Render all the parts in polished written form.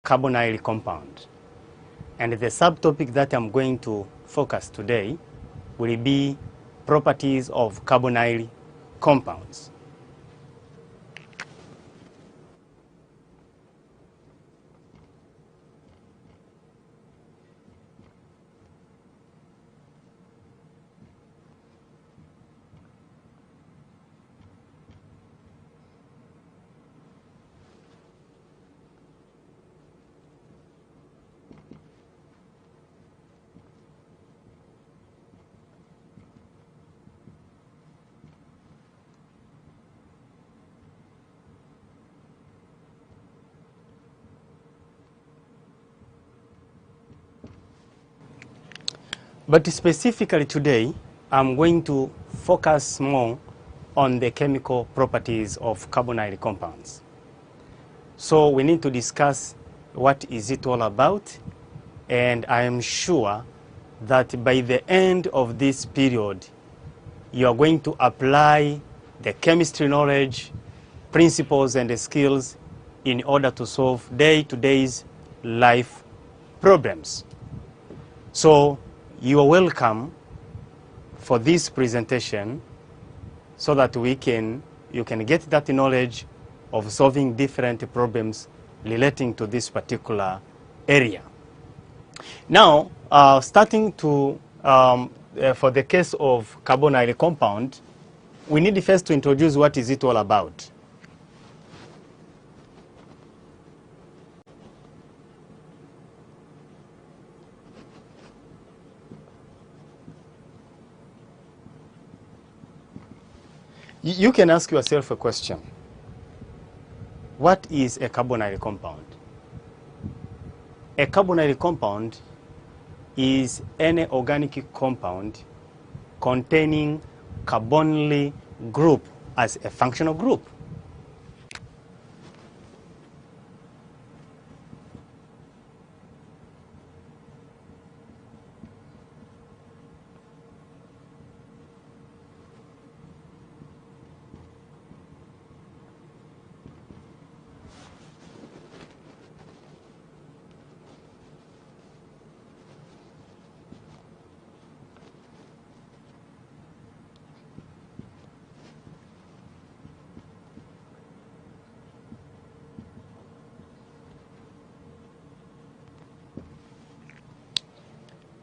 carbonyl compound. And the subtopic that I'm going to focus today will be properties of carbonyl compounds. But specifically today, I'm going to focus more on the chemical properties of carbonyl compounds. So we need to discuss what is it all about, and I am sure that by the end of this period, you are going to apply the chemistry knowledge, principles, and the skills in order to solve day-to-day life problems. So you are welcome for this presentation so that you can get that knowledge of solving different problems relating to this particular area. Now, starting to, for the case of carbonyl compound, we need first to introduce what is it all about. You can ask yourself a question. What is a carbonyl compound? A carbonyl compound is any organic compound containing carbonyl group as a functional group.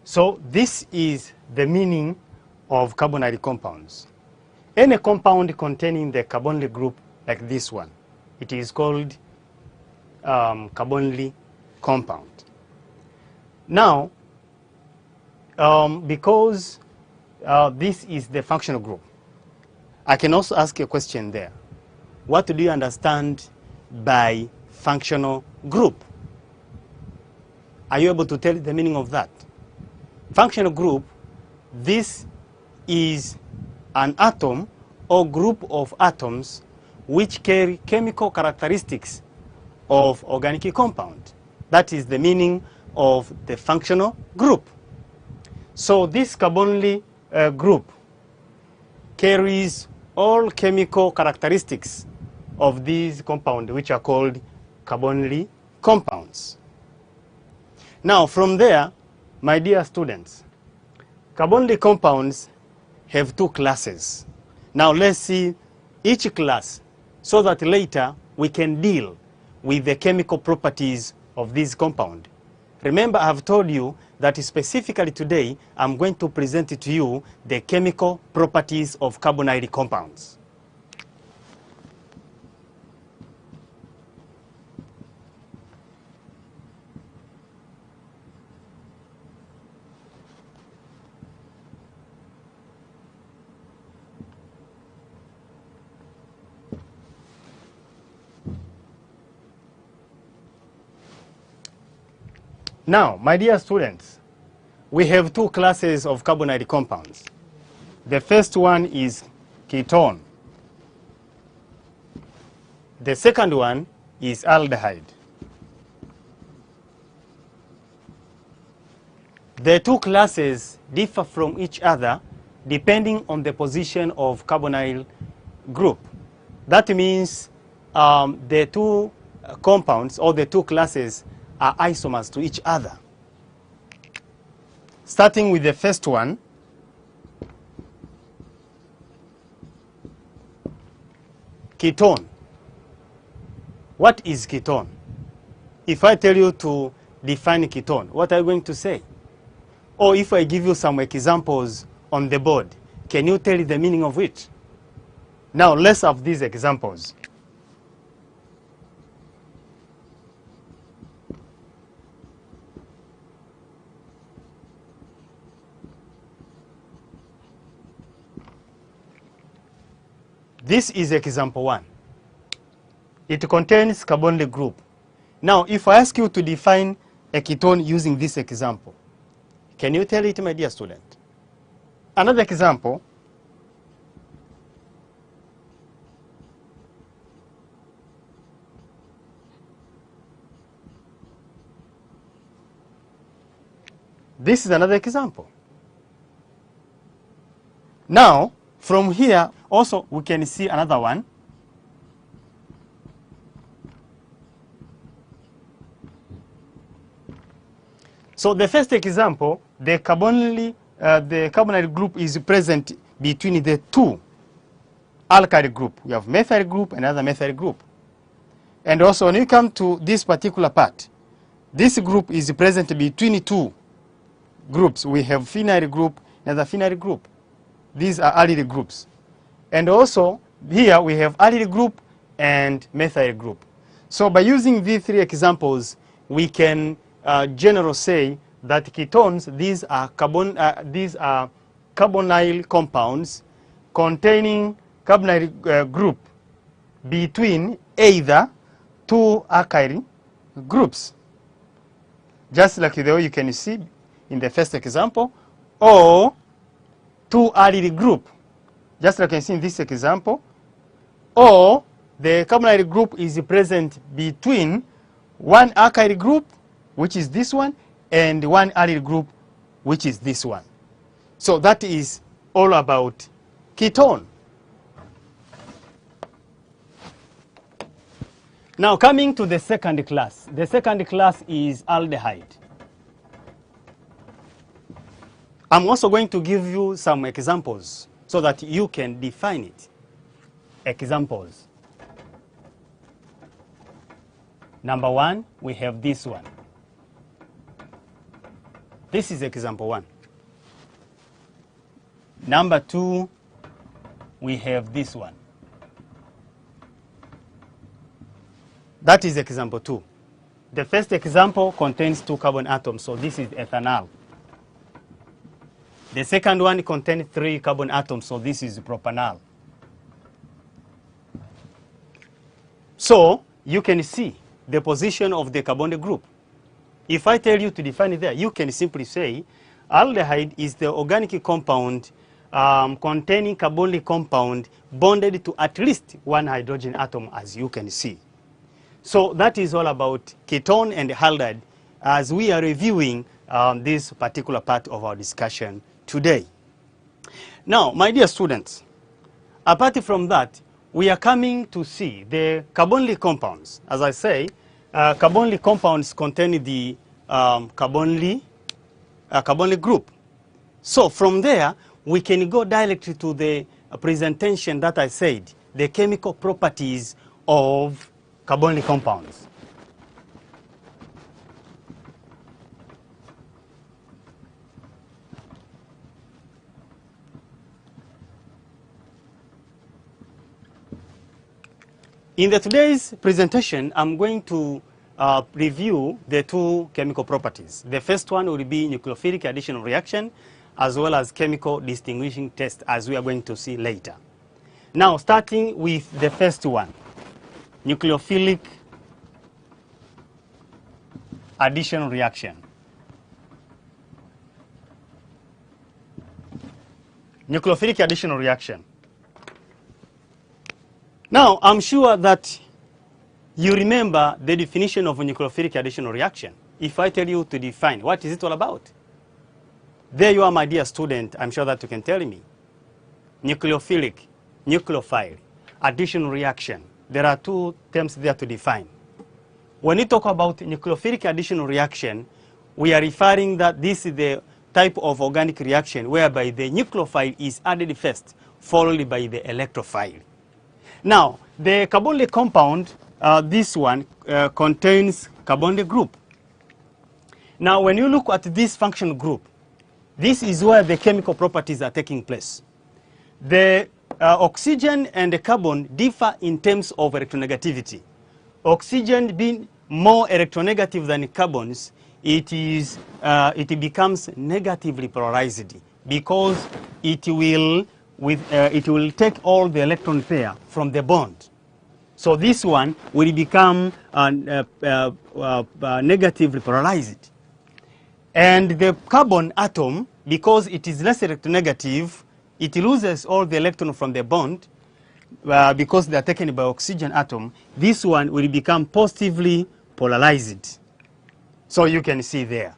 So this is the meaning of carbonyl compounds. Any compound containing the carbonyl group like this one, it is called carbonyl compound. Now, because this is the functional group, I can also ask a question there. What do you understand by functional group? Are you able to tell the meaning of that? Functional group, this is an atom or group of atoms which carry chemical characteristics of organic compound. That is the meaning of the functional group. So this carbonyl group carries all chemical characteristics of these compounds, which are called carbonyl compounds. Now from there, my dear students, carbonyl compounds have two classes. Now let's see each class so that later we can deal with the chemical properties of this compound. Remember, I have told you that specifically today I'm going to present to you the chemical properties of carbonyl compounds. Now, my dear students, we have two classes of carbonyl compounds. The first one is ketone. The second one is aldehyde. The two classes differ from each other depending on the position of carbonyl group. That means the two compounds or the two classes are isomers to each other. Starting with the first one, ketone. What is ketone? If I tell you to define ketone, what are you going to say? Or if I give you some examples on the board, can you tell the meaning of it? Now let's have these examples. This is example 1. It contains carbonyl group. Now, if I ask you to define a ketone using this example, can you tell it, my dear student? Another example. This is another example. Now, from here, also we can see another one. So the first example, the carbonyl group is present between the two alkyl group. We have methyl group and another methyl group. And also when you come to this particular part, this group is present between two groups. We have phenyl group and another phenyl group. These are allyl groups. And also here we have allyl group and methyl group. So by using these 3 examples, we can generally say that ketones, these are carbonyl compounds containing carbonyl group between either two alkyl groups, just like the way you can see in the first example, or two allyl group, just like you can see in this example, or the carbonyl group is present between one alkyl group, which is this one, and one allyl group, which is this one. So that is all about ketone. Now coming to the second class. The second class is aldehyde. I'm also going to give you some examples so that you can define it. Examples. Number 1, we have this one. This is example 1. Number 2, we have this one. That is example 2. The first example contains 2 carbon atoms, so this is ethanol. The second one contains 3 carbon atoms, so this is propanol. So you can see the position of the carbonyl group. If I tell you to define it there, you can simply say aldehyde is the organic compound containing carbonyl compound bonded to at least 1 hydrogen atom, as you can see. So that is all about ketone and aldehyde as we are reviewing this particular part of our discussion today. Now, my dear students, apart from that, we are coming to see the carbonyl compounds. As I say, carbonyl compounds contain the carbonyl group. So from there, we can go directly to the presentation that I said, the chemical properties of carbonyl compounds. In today's presentation, I'm going to review the 2 chemical properties. The first one will be nucleophilic addition reaction, as well as chemical distinguishing test, as we are going to see later. Now, starting with the first one, nucleophilic addition reaction. Nucleophilic addition reaction. Now, I'm sure that you remember the definition of a nucleophilic addition reaction. If I tell you to define, what is it all about? There you are, my dear student. I'm sure that you can tell me. Nucleophilic, nucleophile, addition reaction. There are 2 terms there to define. When we talk about nucleophilic additional reaction, we are referring that this is the type of organic reaction whereby the nucleophile is added first, followed by the electrophile. Now, the carbonyl compound, this one, contains carbonyl group. Now, when you look at this functional group, this is where the chemical properties are taking place. The oxygen and the carbon differ in terms of electronegativity. Oxygen being more electronegative than carbons, it becomes negatively polarized because it will take all the electron pair from the bond. So this one will become negatively polarized. And the carbon atom, because it is less electronegative, it loses all the electron from the bond because they are taken by oxygen atom. This one will become positively polarized. So you can see there.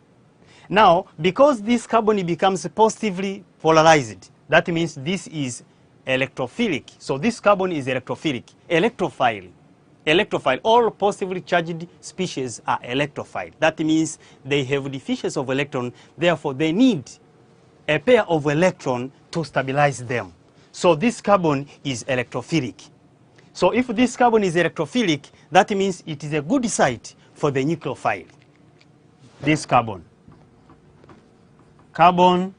Now, because this carbon becomes positively polarized, that means this is electrophilic. So this carbon is electrophilic. Electrophile. Electrophile. All positively charged species are electrophile. That means they have deficiency of electron. Therefore, they need a pair of electron to stabilize them. So this carbon is electrophilic. So if this carbon is electrophilic, that means it is a good site for the nucleophile. This carbon. Carbon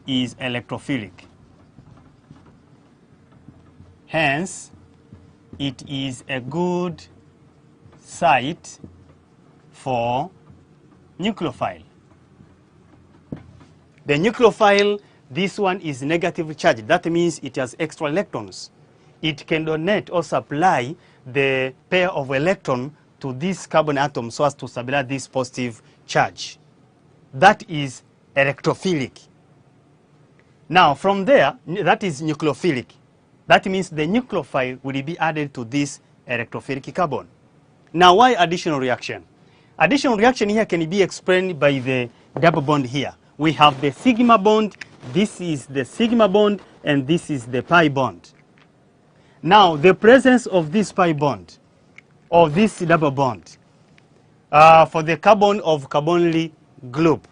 is electrophilic. Hence, it is a good site for nucleophile. The nucleophile, this one is negatively charged. That means it has extra electrons. It can donate or supply the pair of electron to this carbon atom so as to stabilize this positive charge. That is electrophilic. Now, from there, that is nucleophilic. That means the nucleophile will be added to this electrophilic carbon. Now, why additional reaction? Additional reaction here can be explained by the double bond here. We have the sigma bond, this is the sigma bond, and this is the pi bond. Now, the presence of this pi bond, or this double bond, for the carbon of carbonyl group,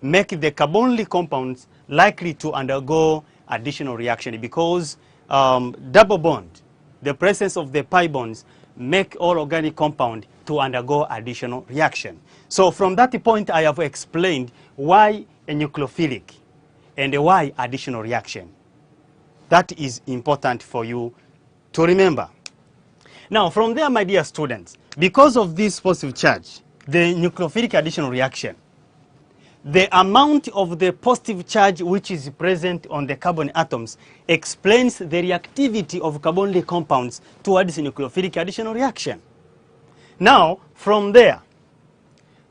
make the carbonyl compounds likely to undergo additional reaction because double bond, the presence of the pi bonds, make all organic compound to undergo additional reaction. So from that point, I have explained why a nucleophilic and why additional reaction. That is important for you to remember. Now, from there, my dear students, because of this positive charge, the nucleophilic additional reaction, the amount of the positive charge which is present on the carbon atoms explains the reactivity of carbonyl compounds towards the nucleophilic additional reaction. Now, from there,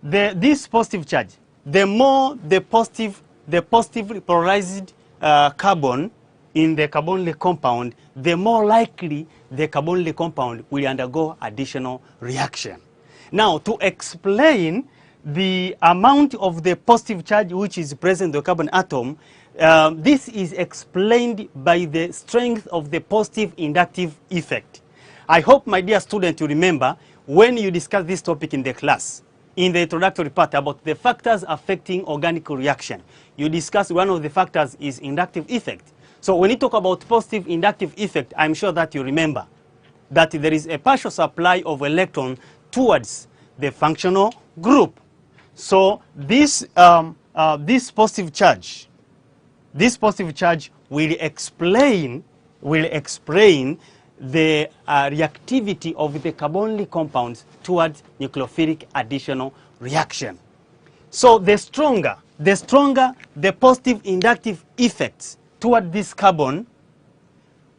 this positive charge, the more the positively polarized carbon in the carbonyl compound, the more likely the carbonyl compound will undergo additional reaction. Now, to explain the amount of the positive charge which is present in the carbon atom, this is explained by the strength of the positive inductive effect. I hope, my dear student, you remember when you discuss this topic in the class, in the introductory part about the factors affecting organic reaction. You discuss one of the factors is inductive effect. So when you talk about positive inductive effect, I'm sure that you remember that there is a partial supply of electron towards the functional group. So this positive charge will explain the reactivity of the carbonyl compounds towards nucleophilic additional reaction. So the stronger the positive inductive effects toward this carbon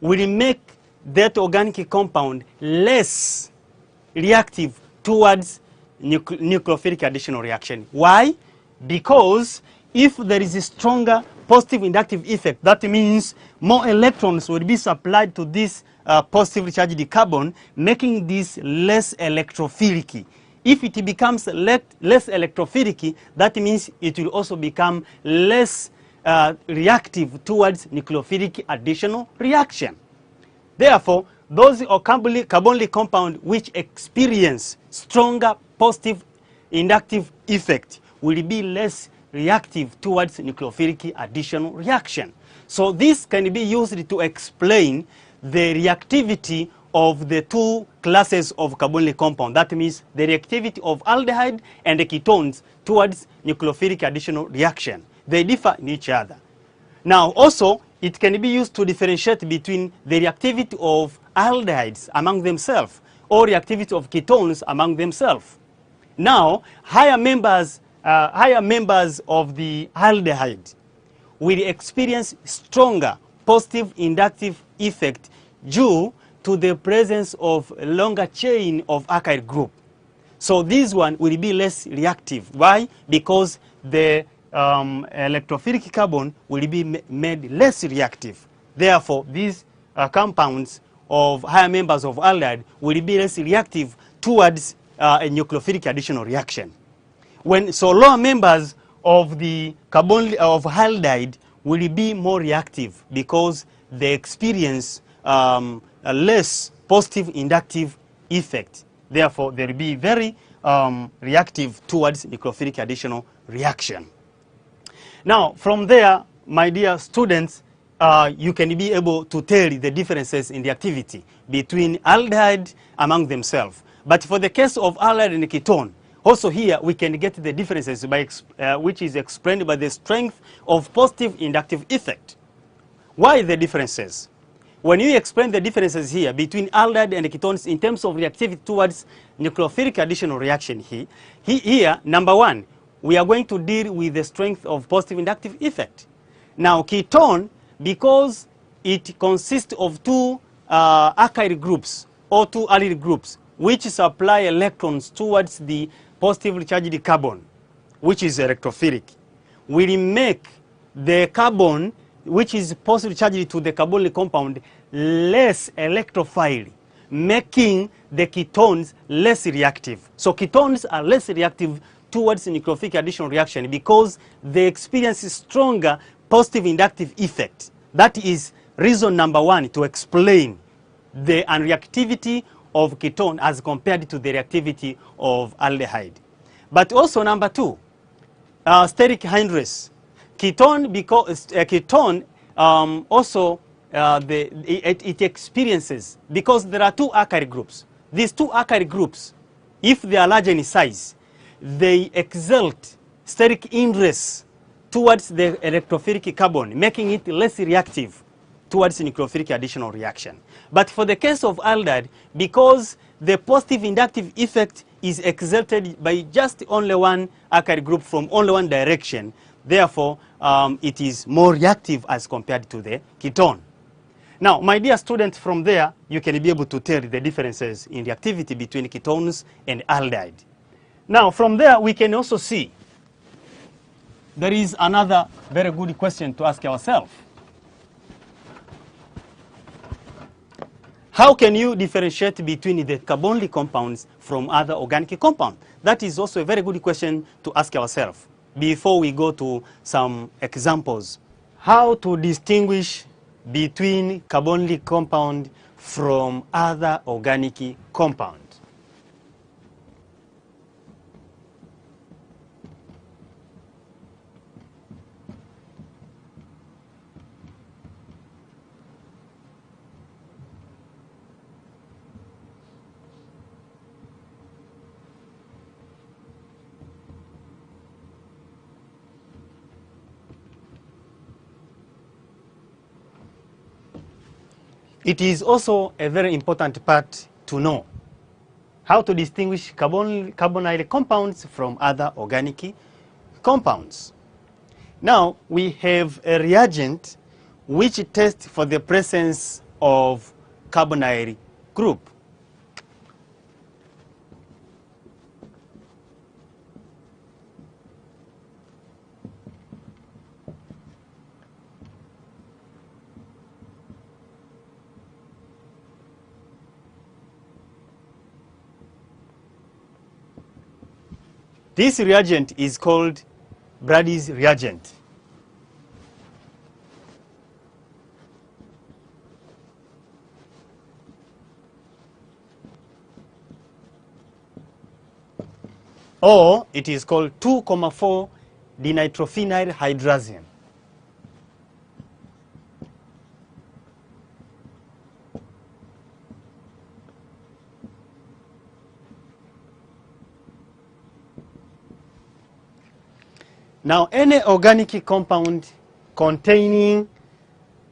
will make that organic compound less reactive towards nucleophilic additional reaction. Why? Because if there is a stronger positive inductive effect, that means more electrons will be supplied to this positively charged carbon, making this less electrophilic. If it becomes less electrophilic, that means it will also become less reactive towards nucleophilic additional reaction. Therefore, those carbonyl compound which experience stronger positive inductive effect will be less reactive towards nucleophilic addition reaction. So this can be used to explain the reactivity of the two classes of carbonyl compound. That means the reactivity of aldehyde and the ketones towards nucleophilic additional reaction. They differ in each other. Now also, it can be used to differentiate between the reactivity of aldehydes among themselves or reactivity of ketones among themselves. Now, higher members of the aldehyde will experience stronger positive inductive effect due to the presence of a longer chain of alkyl group. So this one will be less reactive. Why? Because the electrophilic carbon will be made less reactive. Therefore, these compounds of higher members of aldehyde will be less reactive towards a nucleophilic additional reaction. So lower members of the carbon of aldehyde will be more reactive because they experience a less positive inductive effect. Therefore, they will be very reactive towards nucleophilic additional reaction. Now, from there, my dear students, you can be able to tell the differences in the activity between aldehyde among themselves. But for the case of aldehyde and ketone, also here we can get the differences by which is explained by the strength of positive inductive effect. Why the differences? When you explain the differences here between aldehyde and ketones in terms of reactivity towards nucleophilic additional reaction here, number one, we are going to deal with the strength of positive inductive effect. Now ketone, because it consists of two alkyl groups or two allyl groups which supply electrons towards the positively charged carbon, which is electrophilic, will make the carbon which is positively charged to the carbonyl compound less electrophile, making the ketones less reactive. So ketones are less reactive towards nucleophilic additional reaction because they experience stronger positive inductive effect. That is reason number one to explain the unreactivity of ketone as compared to the reactivity of aldehyde. But also number two, steric hindrance. Ketone, because ketone also it experiences, because there are two alkyl groups. These two alkyl groups, if they are large in size, they exert steric hindrance towards the electrophilic carbon, making it less reactive towards nucleophilic additional reaction. But for the case of aldehyde, because the positive inductive effect is exerted by just only one alkyl group from only one direction, therefore it is more reactive as compared to the ketone. Now, my dear students, from there you can be able to tell the differences in the activity between ketones and aldehyde. Now, from there we can also see there is another very good question to ask ourselves. How can you differentiate between the carbonyl compounds from other organic compounds? That is also a very good question to ask ourselves before we go to some examples. How to distinguish between carbonyl compound from other organic compound? It is also a very important part to know how to distinguish carbonyl compounds from other organic compounds. Now, we have a reagent which tests for the presence of carbonyl group. This reagent is called Brady's reagent. or it is called 2,4 dinitrophenyl hydrazine. Now, any organic compound containing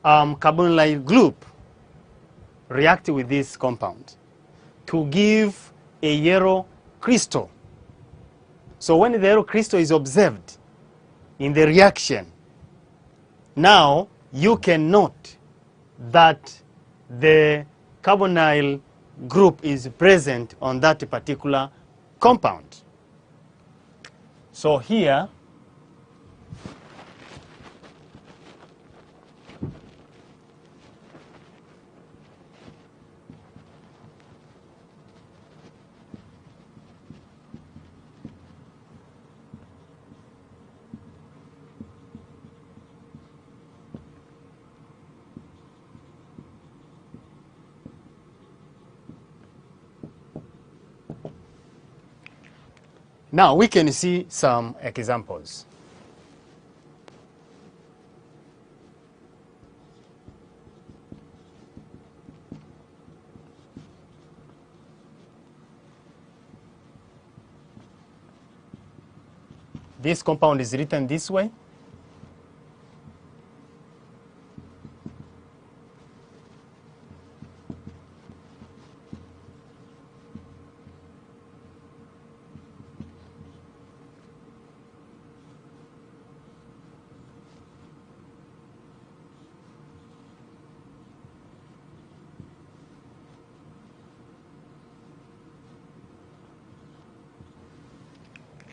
carbonyl group react with this compound to give a yellow crystal. So when the yellow crystal is observed in the reaction, now you can note that the carbonyl group is present on that particular compound. So here, now we can see some examples. This compound is written this way.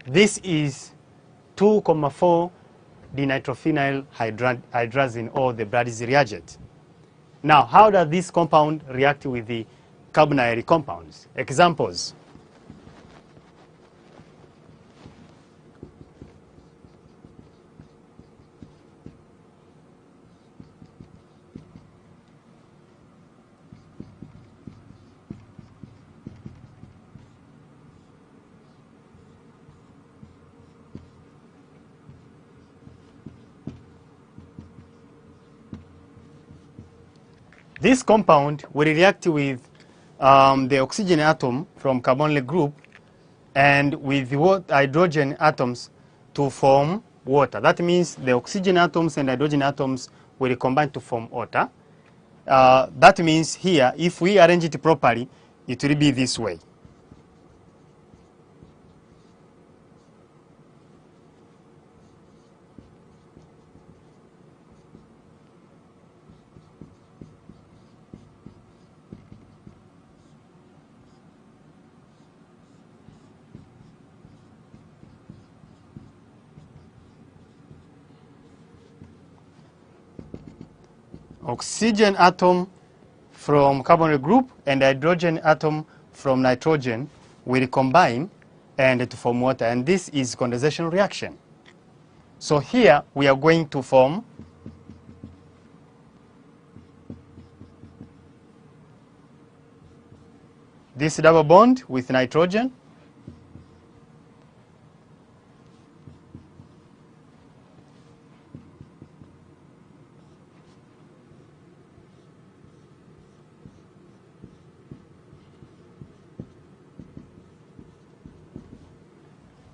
This is 2,4 dinitrophenyl hydrazine, or the Brady's reagent. Now, how does this compound react with the carbonyl compounds? Examples. This compound will react with the oxygen atom from carbonyl group and with the hydrogen atoms to form water. That means the oxygen atoms and hydrogen atoms will combine to form water. That means here, if we arrange it properly, it will be this way. Oxygen atom from carbonyl group and hydrogen atom from nitrogen will combine and to form water, and this is condensation reaction. So here we are going to form this double bond with nitrogen,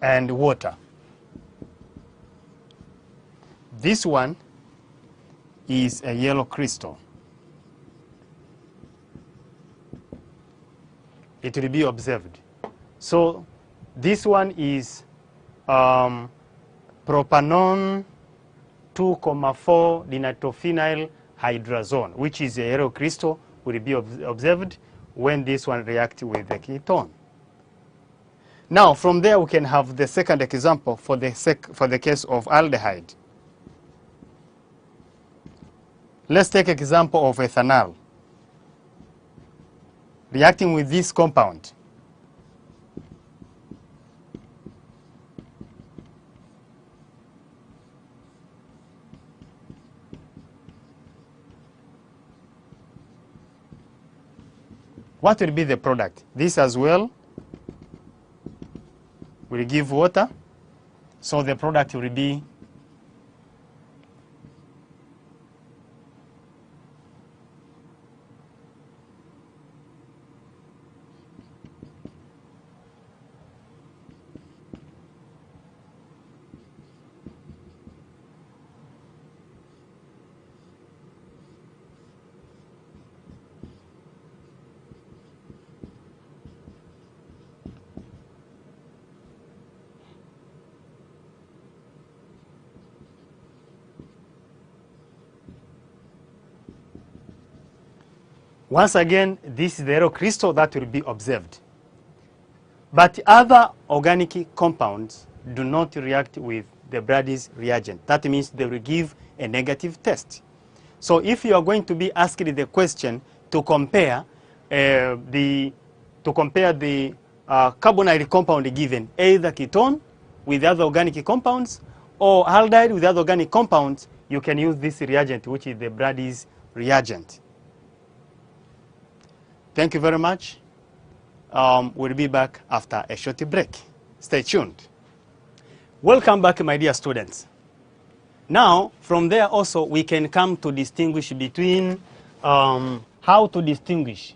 and water. This one is a yellow crystal. It will be observed. So this one is propanone 2,4 dinitrophenyl hydrazone, which is a yellow crystal, will be observed when this one reacts with the ketone. Now, from there, we can have the second example for the case of aldehyde. Let's take example of ethanol reacting with this compound. What will be the product? This as well will give water. So the product will be once again, this is the yellow crystal that will be observed. But other organic compounds do not react with the Brady's reagent. That means they will give a negative test. So if you are going to be asked the question to compare the carbonyl compound given, either ketone with other organic compounds or aldehyde with other organic compounds, you can use this reagent, which is the Brady's reagent. Thank you very much. We'll be back after a short break. Stay tuned. Welcome back, my dear students. Now, from there also, we can come to distinguish between how to distinguish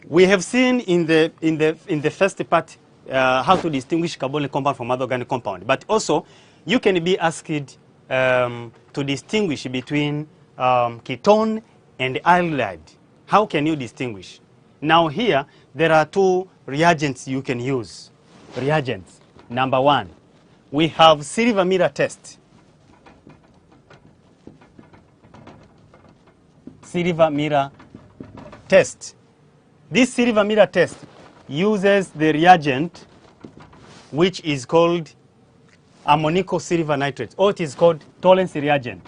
we have seen in the first part how to distinguish carbonyl compound from other organic compound. But also, you can be asked to distinguish between ketone and aldehyde. How can you distinguish? Now here, there are two reagents you can use. Reagents. Number one, we have silver mirror test. Silver mirror test. This silver mirror test uses the reagent which is called ammonico silver nitrate, or it is called Tollens reagent.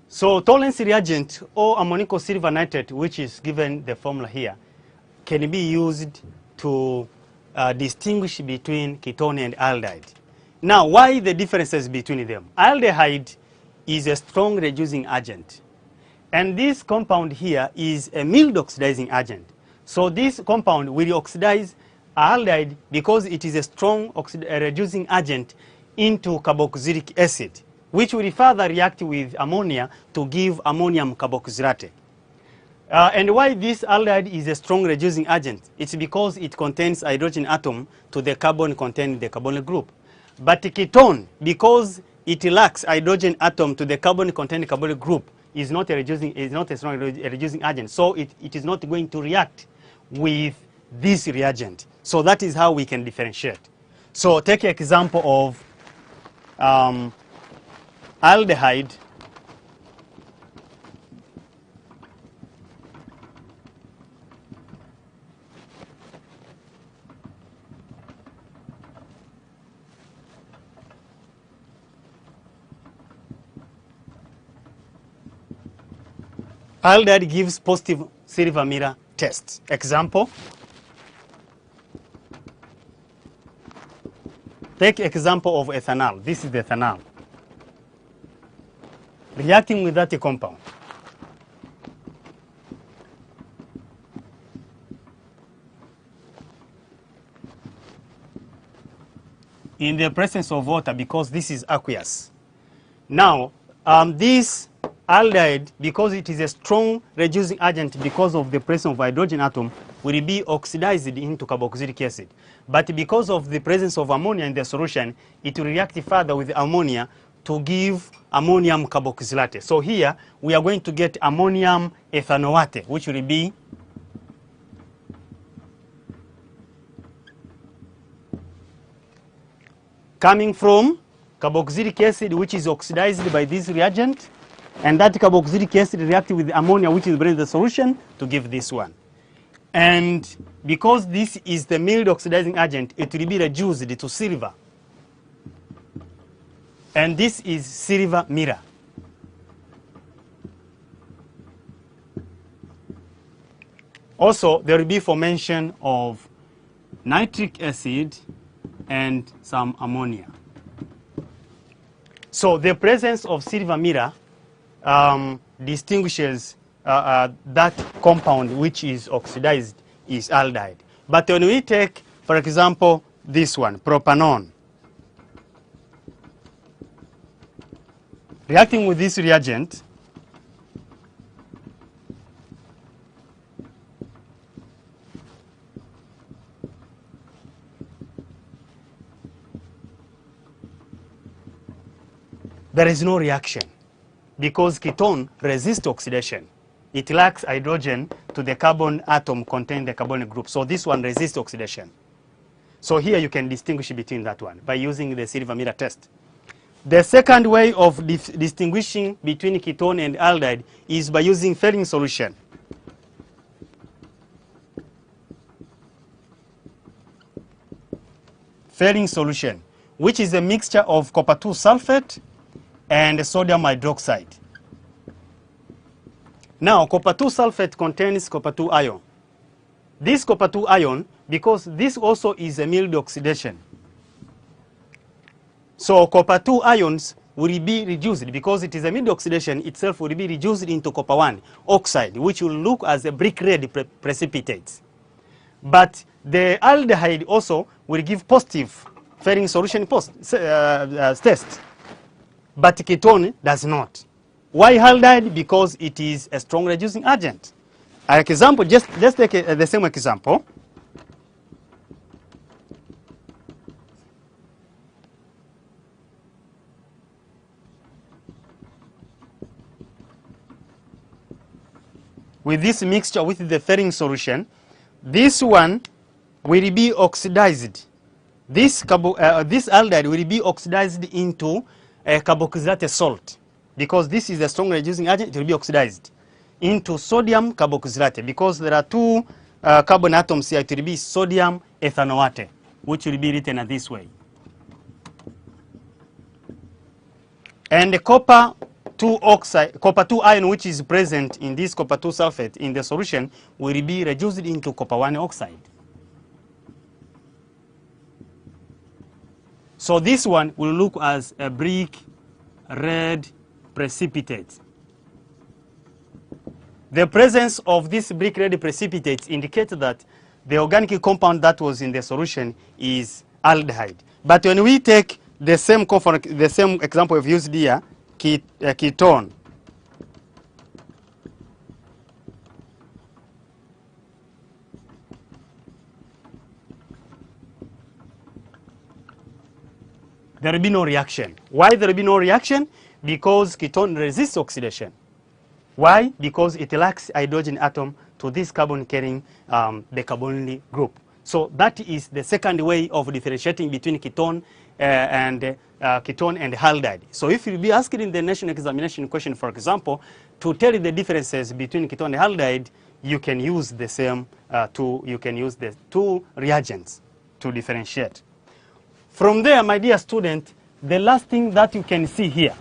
So Tollens reagent or ammonico silver nitrate, which is given the formula here, can be used to distinguish between ketone and aldehyde. Now, why the differences between them? Aldehyde is a strong reducing agent, and this compound here is a mild oxidizing agent. So this compound will oxidize aldehyde because it is a strong reducing agent into carboxylic acid, which will further react with ammonia to give ammonium carboxylate. And why this aldehyde is a strong reducing agent? It's because it contains hydrogen atom to the carbon contained in the carbonyl group. But ketone, because it lacks hydrogen atom to the carbon contained in the carbonyl group, is not a strong reducing agent. So it is not going to react with this reagent. So that is how we can differentiate. So take an example of aldehyde aldehyde gives positive silver mirror test. Example, take example of ethanol. This is the ethanol reacting with that compound. In the presence of water, because this is aqueous. Now, this aldehyde, because it is a strong reducing agent because of the presence of hydrogen atom, will be oxidized into carboxylic acid. But because of the presence of ammonia in the solution, it will react further with ammonia to give ammonium carboxylate. So here we are going to get ammonium ethanoate, which will be coming from carboxylic acid, which is oxidized by this reagent, And that carboxylic acid reacts with ammonia, which is in the solution, to give this one. And because this is the mild oxidizing agent, it will be reduced to silver. And this is silver mirror. Also, there will be formation of nitric acid and some ammonia. So the presence of silver mirror distinguishes that compound which is oxidized is aldehyde. But when we take, for example, this one, propanone, reacting with this reagent, there is no reaction because ketone resists oxidation. It lacks hydrogen to the carbon atom containing the carbonyl group. So this one resists oxidation. So here you can distinguish between that one by using the silver mirror test. The second way of distinguishing between ketone and aldehyde is by using Fehling solution. Fehling solution, which is a mixture of copper 2 sulfate and sodium hydroxide. Now, copper 2 sulfate contains copper 2 ion. This copper 2 ion, because this also is a mild oxidation, so copper 2 ions will be reduced because it is a mild oxidation itself will be reduced into copper 1 oxide, which will look as a brick red precipitate. But the aldehyde also will give positive Fehling solution test. But ketone does not. Why aldehyde? Because it is a strong reducing agent. An example, let's take the same example. With this mixture with the Fehling solution, this one will be oxidized. This aldehyde will be oxidized into a carboxylate salt. Because this is a strong reducing agent, it will be oxidized into sodium carboxylate. Because there are two carbon atoms here, it will be sodium ethanoate, which will be written this way. And the copper 2 ion, which is present in this copper 2 sulfate in the solution, will be reduced into copper 1 oxide. So this one will look as a brick red precipitate. The presence of this brick red precipitate indicates that the organic compound that was in the solution is aldehyde. But when we take the same example we've used here, ketone, there will be no reaction. Why there will be no reaction? Because ketone resists oxidation. Why? Because it lacks hydrogen atom to this carbon carrying the carbonyl group. So that is the second way of differentiating between ketone and aldehyde. So if you'll be asked in the national examination question, for example, to tell you the differences between ketone and aldehyde, you can use the same the two reagents to differentiate. From there, my dear student, the last thing that you can see here,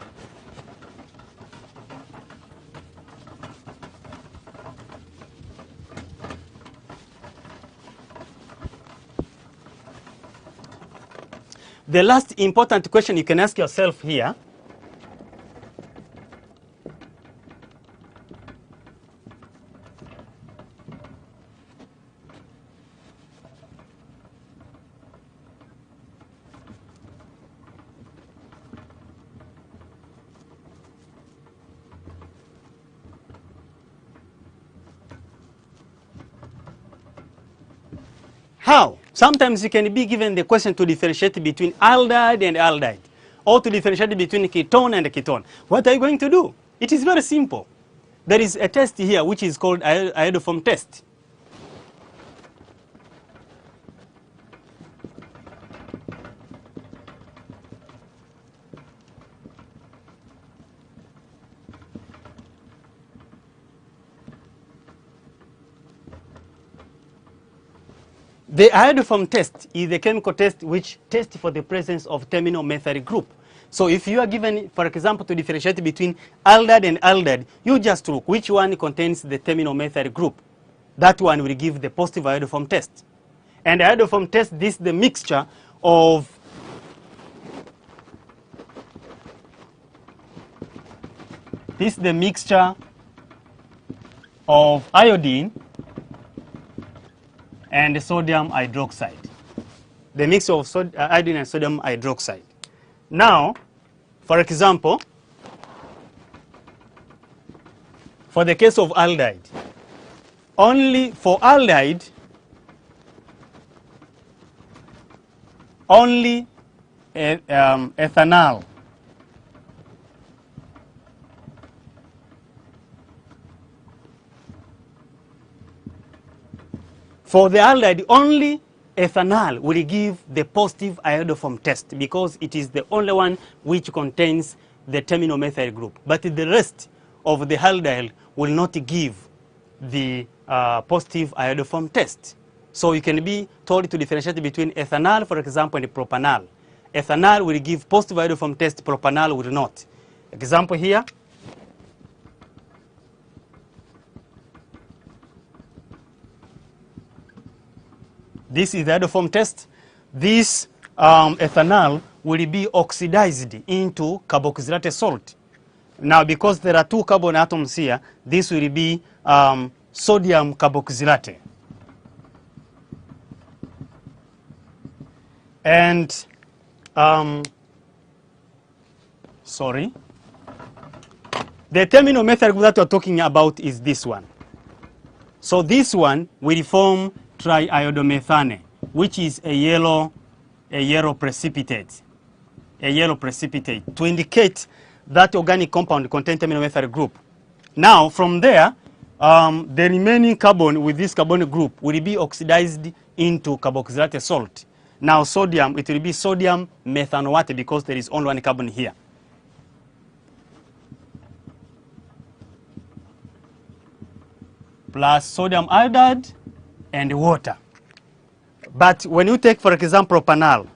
the last important question you can ask yourself here, how? Sometimes you can be given the question to differentiate between aldehyde and aldehyde, or to differentiate between ketone and ketone. What are you going to do? It is very simple. There is a test here which is called iodoform test. The iodoform test is a chemical test which tests for the presence of terminal methyl group. So if you are given, for example, to differentiate between aldehyde and aldehyde, you just look which one contains the terminal methyl group. That one will give the positive iodoform test. And iodoform test, this is the mixture of iodine and sodium hydroxide. The mixture of iodine and sodium hydroxide. Now, for example, for the case of aldehyde, only for aldehyde, only ethanol for the aldehyde, only ethanol will give the positive iodoform test because it is the only one which contains the terminal methyl group. But the rest of the aldehyde will not give the positive iodoform test. So you can be told to differentiate between ethanol, for example, and propanol. Ethanol will give positive iodoform test, propanol will not. Example here. This is the iodoform test. This ethanol will be oxidized into carboxylated salt. Now, because there are two carbon atoms here, this will be sodium carboxylate. And, the terminal methyl group that we're talking about is this one. So this one will form triiodomethane, which is a yellow precipitate. A yellow precipitate to indicate that organic compound contains terminal methyl group. Now, from there, the remaining carbon with this carbonyl group will be oxidized into carboxylated salt. Now, sodium, it will be sodium methanoate because there is only one carbon here. Plus sodium iodide and water. But when you take, for example, propanol,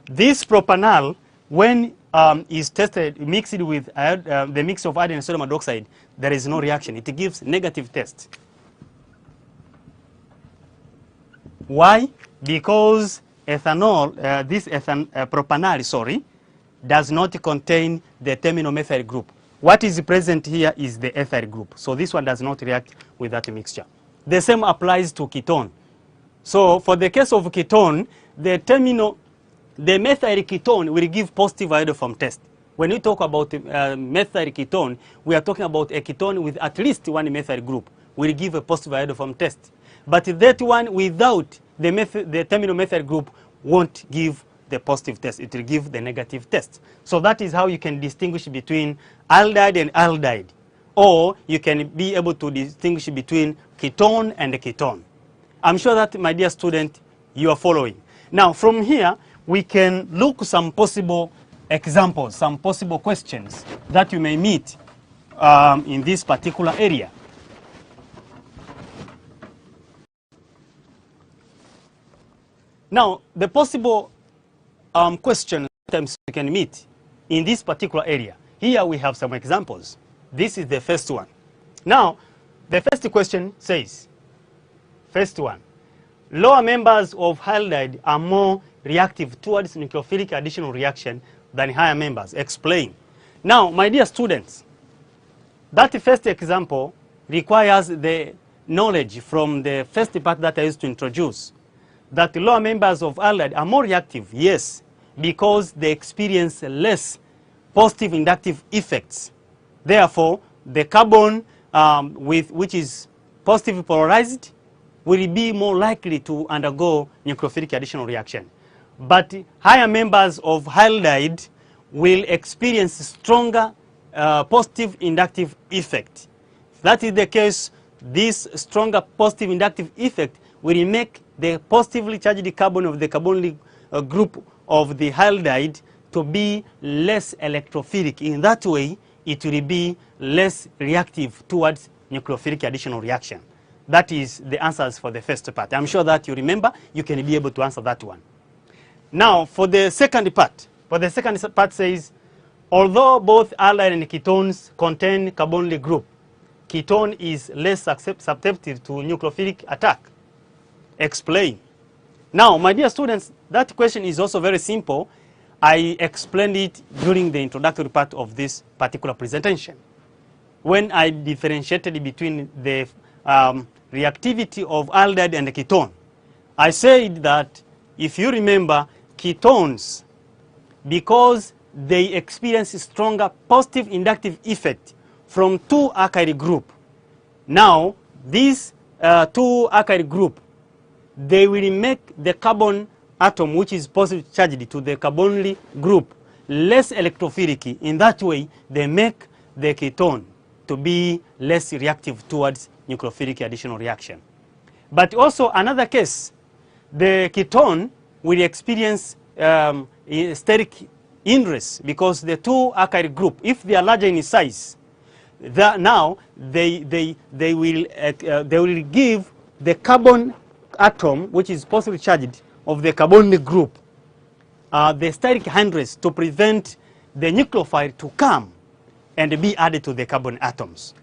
this propanol, when is tested, mixed with the mix of iodine and sodium hydroxide, there is no reaction. It gives negative test. Why? Because ethanol, propanol, does not contain the terminal methyl group. What is present here is the ethyl group. So this one does not react with that mixture. The same applies to ketone. So for the case of ketone, the methyl ketone will give positive iodoform test. When we talk about methyl ketone, we are talking about a ketone with at least one methyl group will give a positive iodoform test. But that one without the terminal methyl group won't give the positive test. It will give the negative test. So that is how you can distinguish between aldehyde and aldehyde. Or you can be able to distinguish between ketone and ketone. I'm sure that, my dear student, you are following. Now, from here, we can look some possible examples, some possible questions that you may meet in this particular area. Now, the possible questions sometimes we can meet in this particular area. Here we have some examples. This is the first one. Now, the first question says, first one, lower members of aldehyde are more reactive towards nucleophilic additional reaction than higher members. Explain. Now, my dear students, that first example requires the knowledge from the first part that I used to introduce, that lower members of aldehyde are more reactive, yes, because they experience less positive inductive effects. Therefore, the carbon which is positively polarized will be more likely to undergo nucleophilic additional reaction. But higher members of aldehyde will experience stronger positive inductive effect. If that is the case, this stronger positive inductive effect will make the positively charged carbon of the carbonyl group of the halide to be less electrophilic. In that way, it will be less reactive towards nucleophilic additional reaction. That is the answers for the first part. I'm sure that you remember, you can be able to answer that one. Now, for the second part, says, although both aldehyde and ketones contain carbonyl group, ketone is less susceptible to nucleophilic attack. Explain. Now, my dear students, that question is also very simple. I explained it during the introductory part of this particular presentation, when I differentiated between the reactivity of aldehyde and ketone. I said that, if you remember, ketones, because they experience stronger positive inductive effect from two alkyl group. Now, these two alkyl group, they will make the carbon atom, which is positively charged to the carbonyl group, less electrophilic. In that way, they make the ketone to be less reactive towards nucleophilic additional reaction. But also another case, the ketone will experience steric inverse, because the two alkyl group, if they are larger in size, now they will give the carbon atom, which is positively charged, of the carbonyl group, the steric hindrance to prevent the nucleophile to come and be added to the carbon atoms.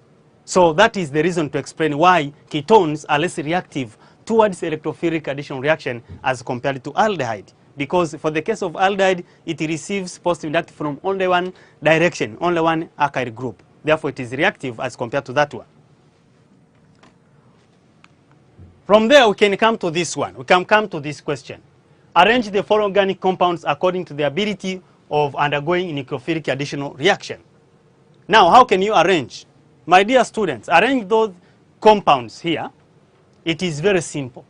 So that is the reason to explain why ketones are less reactive towards electrophilic additional reaction as compared to aldehyde. Because for the case of aldehyde, it receives positive inductive from only one direction, only one alkyl group. Therefore, it is reactive as compared to that one. From there, we can come to this one. We can come to this question. Arrange the four organic compounds according to the ability of undergoing nucleophilic additional reaction. Now, how can you arrange? My dear students, arrange those compounds here. It is very simple.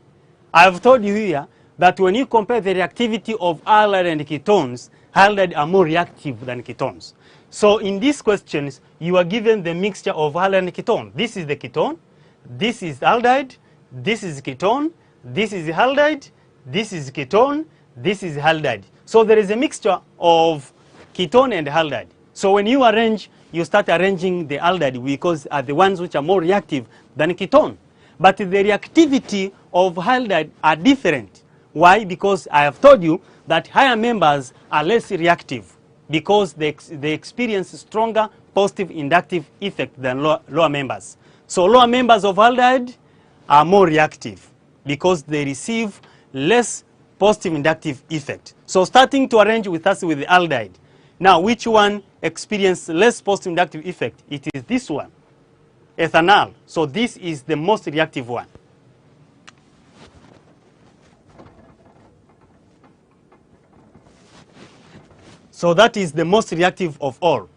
I have told you here that when you compare the reactivity of aldehyde and ketones, aldehyde are more reactive than ketones. So in these questions, you are given the mixture of aldehyde and ketone. This is the ketone, this is aldehyde, this is ketone, this is aldehyde, this is ketone, this is aldehyde. So there is a mixture of ketone and aldehyde. So when you arrange, you start arranging the aldehyde because are the ones which are more reactive than ketone. But the reactivity of aldehyde are different. Why? Because I have told you that higher members are less reactive because they experience stronger positive inductive effect than lower members. So lower members of aldehyde are more reactive because they receive less positive inductive effect. So starting to arrange with us with the aldehyde. Now, which one experience less positive inductive effect? It is this one, ethanol. So this is the most reactive one. So that is the most reactive of all.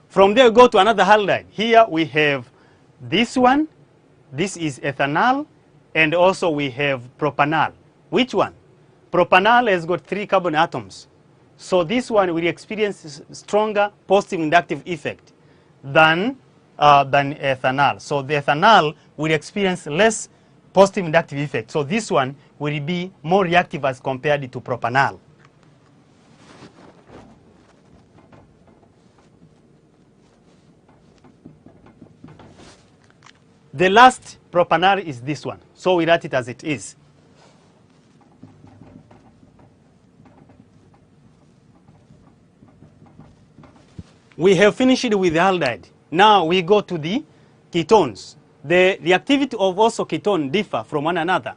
From there, go to another halide. Here we have this one. This is ethanol. And also we have propanol. Which one? Propanol has got 3 carbon atoms. So this one will experience stronger positive inductive effect than ethanol. So the ethanol will experience less positive inductive effect. So this one will be more reactive as compared to propanol. The last propanol is this one. So we write it as it is. We have finished with the aldehyde. Now we go to the ketones. The reactivity of also ketone differ from one another.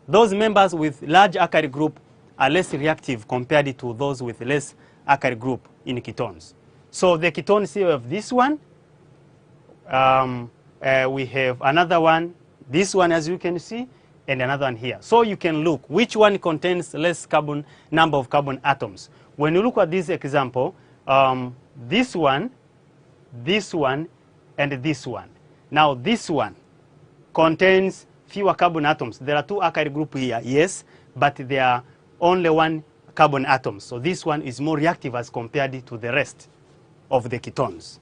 Those members with large alkyl group are less reactive compared to those with less alkyl group in ketones. So the ketones here have this one. We have another one, this one as you can see, and another one here. So you can look which one contains less number of carbon atoms. When you look at this example, this one, and this one. Now this one contains fewer carbon atoms. There are 2 alkyl groups here, yes, but there are only 1 carbon atom. So this one is more reactive as compared to the rest of the ketones.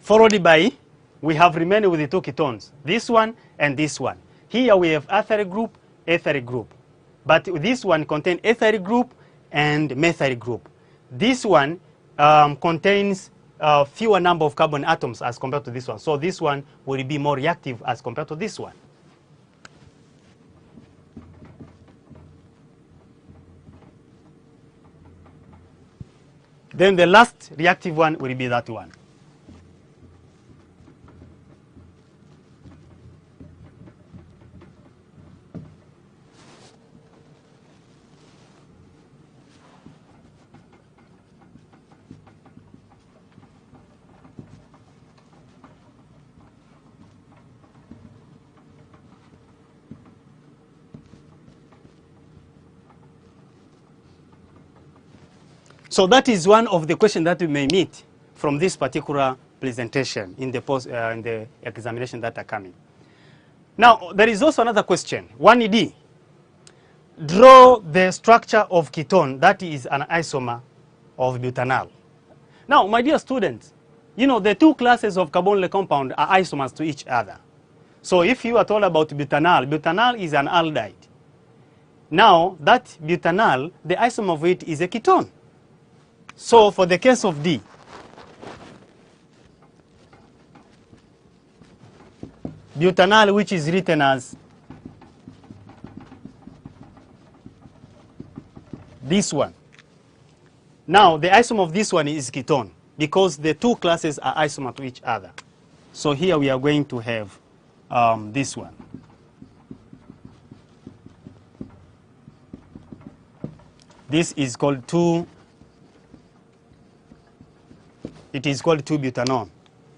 Followed by we have remained with the two ketones, this one and this one. Here we have acyl group, ethyl group. But this one contains ethyl group and methyl group. This one contains fewer number of carbon atoms as compared to this one. So this one will be more reactive as compared to this one. Then the last reactive one will be that one. So that is one of the questions that we may meet from this particular presentation in the examination that are coming. Now, there is also another question, 1D. Draw the structure of ketone that is an isomer of butanol. Now, my dear students, you know the two classes of carbonyl compound are isomers to each other. So if you are told about butanol, butanol is an aldehyde. Now, that butanol, the isomer of it is a ketone. So for the case of D, butanol, which is written as this one. Now the isomer of this one is ketone because the two classes are isomer to each other. So here we are going to have this one. This is called 2. It is called 2-butanone.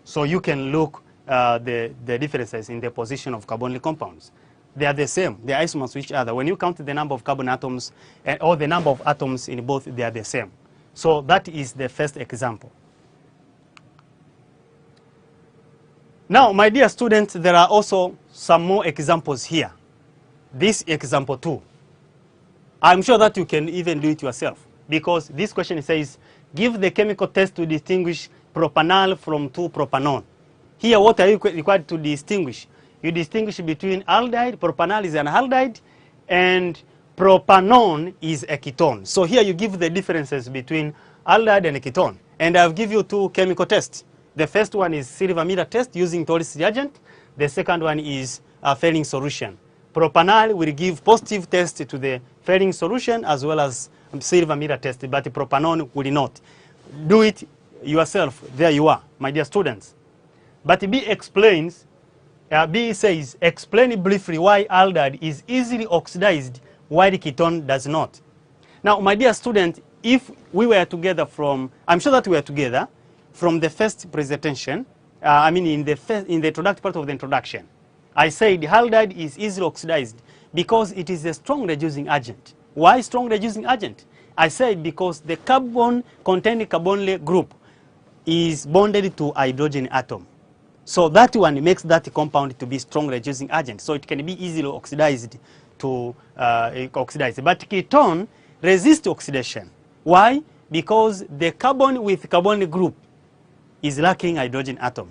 So you can look the differences in the position of carbonyl compounds. They are the same. They are isomers to each other. When you count the number of carbon atoms or the number of atoms in both, they are the same. So that is the first example. Now, my dear students, there are also some more examples here. This example 2. I'm sure that you can even do it yourself because this question says, give the chemical test to distinguish propanol from 2-propanone. Here, what are you required to distinguish? You distinguish between aldehyde, propanol is an aldehyde, and propanone is a ketone. So here you give the differences between aldehyde and a ketone. And I've given you two chemical tests. The first one is silver mirror test using Torres reagent. The second one is a Fehling solution. Propanol will give positive test to the Fehling solution as well as silver mirror test, but propanone will not. Do it yourself. There you are, my dear students. But B explains, B says, explain briefly why aldehyde is easily oxidized while ketone does not. Now, my dear student, if we were together from, I'm sure that we were together from the first presentation, in the introductory part of the introduction, I said aldehyde is easily oxidized because it is a strong reducing agent. Why strong reducing agent? I said because the carbon containing carbonyl group is bonded to hydrogen atom. So that one makes that compound to be strong reducing agent. So it can be easily oxidized to oxidize. But ketone resists oxidation. Why? Because the carbon with carbonyl group is lacking hydrogen atom.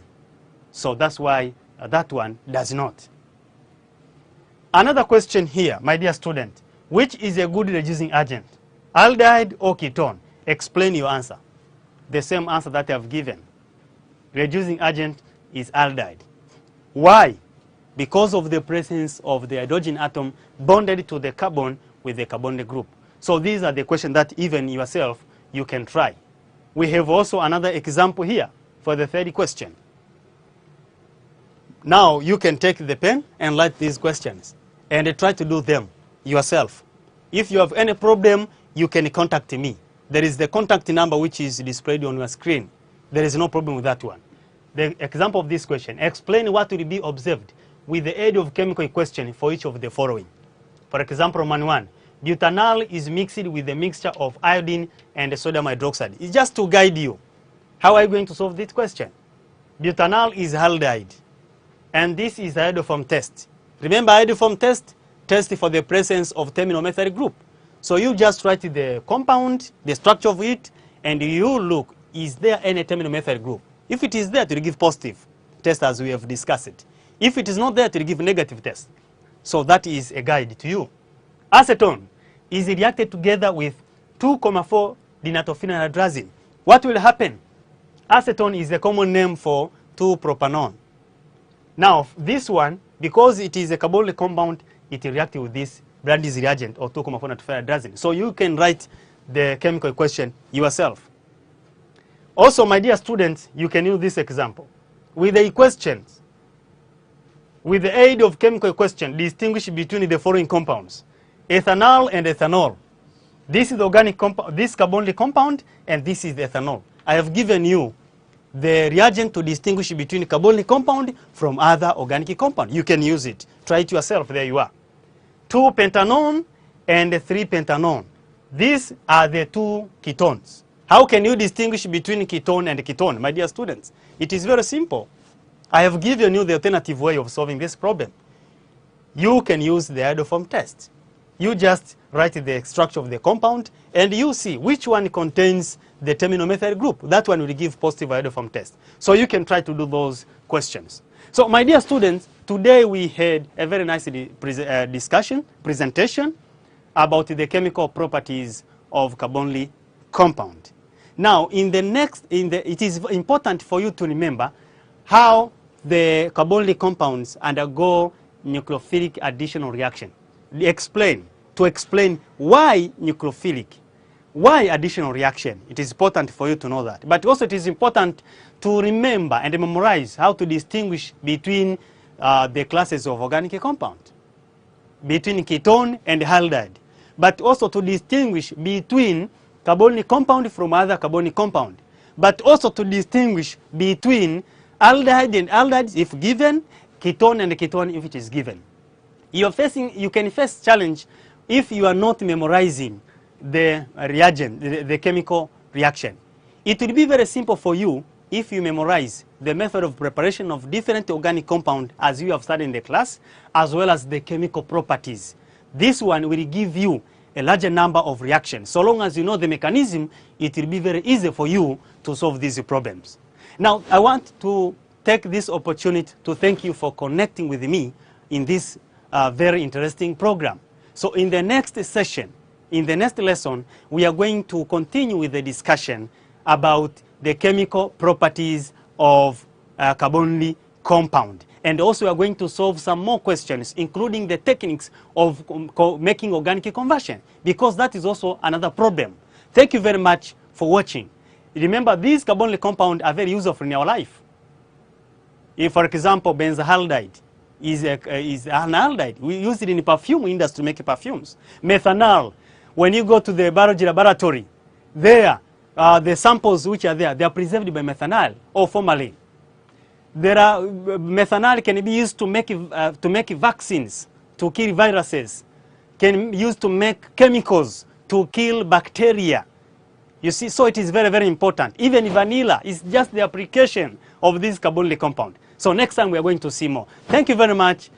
So that's why that one does not. Another question here, my dear student. Which is a good reducing agent? Aldehyde or ketone? Explain your answer. The same answer that I have given. Reducing agent is aldehyde. Why? Because of the presence of the hydrogen atom bonded to the carbon with the carbonyl group. So these are the questions that even yourself you can try. We have also another example here for the third question. Now you can take the pen and write these questions and try to do them yourself. If you have any problem, you can contact me. There is the contact number which is displayed on your screen. There is no problem with that one. The example of this question, explain what will be observed with the aid of chemical equation for each of the following. For example, Roman 1, butanol is mixed with a mixture of iodine and sodium hydroxide. It's just to guide you. How are you going to solve this question? Butanol is aldehyde, and this is the iodoform test. Remember iodoform test? Test for the presence of terminal methyl group. So you just write the compound, the structure of it, and you look, is there any terminal methyl group? If it is there, it will give positive test as we have discussed it. If it is not there, it will give negative test. So that is a guide to you. Acetone is reacted together with 2,4 denatophenylhydrazine. What will happen? Acetone is a common name for 2-propanone. Now, this one, because it is a carbonyl compound, it will react with this Brandeis reagent or 2,4 denatophenylhydrazine. So you can write the chemical equation yourself. Also, my dear students, you can use this example. With the equations, with the aid of chemical equation, distinguish between the following compounds: ethanol and ethanol. This is the organic compound, this carbonyl compound, and this is the ethanol. I have given you the reagent to distinguish between carbonyl compound from other organic compound. You can use it. Try it yourself. There you are. 2-pentanone and 3-pentanone. These are the two ketones. How can you distinguish between ketone and ketone, my dear students? It is very simple. I have given you the alternative way of solving this problem. You can use the iodoform test. You just write the structure of the compound and you see which one contains the terminal methyl group. That one will give positive iodoform test. So you can try to do those questions. So my dear students, today we had a very nice presentation about the chemical properties of carbonyl compound. Now, it is important for you to remember how the carbonyl compounds undergo nucleophilic additional reaction. To explain why nucleophilic, why additional reaction. It is important for you to know that. But also it is important to remember and memorize how to distinguish between the classes of organic compound, between ketone and halide, but also to distinguish between carbonyl compound from other carbonyl compound, but also to distinguish between aldehyde and aldehyde if given, ketone and ketone if it is given. You can face challenge if you are not memorizing the reagent, the chemical reaction. It will be very simple for you if you memorize the method of preparation of different organic compound as you have studied in the class, as well as the chemical properties. This one will give you a larger number of reactions. So long as you know the mechanism, it will be very easy for you to solve these problems. Now, I want to take this opportunity to thank you for connecting with me in this very interesting program. So in the next session, in the next lesson, we are going to continue with the discussion about the chemical properties of carbonyl compound. And also we are going to solve some more questions, including the techniques of making organic conversion, because that is also another problem. Thank you very much for watching. Remember, these carbonyl compounds are very useful in our life. If, for example, benzaldehyde is an aldehyde, we use it in the perfume industry to make perfumes. Methanol, when you go to the biology laboratory, there, the samples which are there, they are preserved by methanol or formalin. Methanol can be used to make vaccines, to kill viruses, can be used to make chemicals, to kill bacteria. You see, so it is very, very important. Even vanilla is just the application of this carbonyl compound. So next time we are going to see more. Thank you very much.